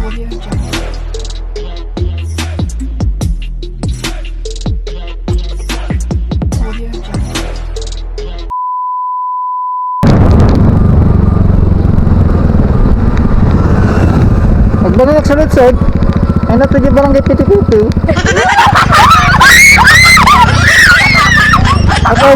Nagbalik sa lutsod. Ay nato di barangay Piti-Piti. Okay.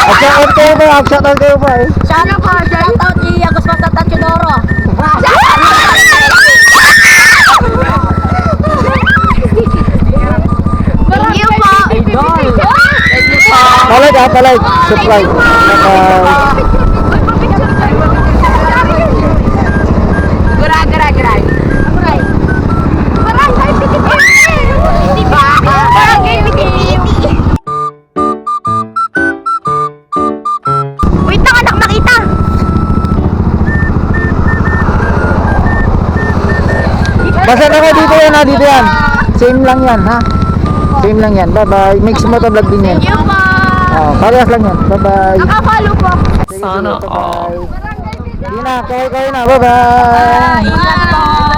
Aksyon kayo ba? Aksyon kayo ba eh? Sana po, shout out ni Agos Masatan Chidoro. Thank you po. Thank you po. Palag. Supply. Gerai. Barangay Piti-Piti. Di ba? Barangay Piti-Piti. Wait lang, anak, makita. Basta na kayo dito yan ha, dito yan. Same lang yan ha. Same lang yan. Bye bye. Mix mo to vlog din yan. Thank you po. Oh, parehas lang yan. Bye bye. Nakafollow po. Sana all. Sige na, kayo na. Bye bye. Ingat po.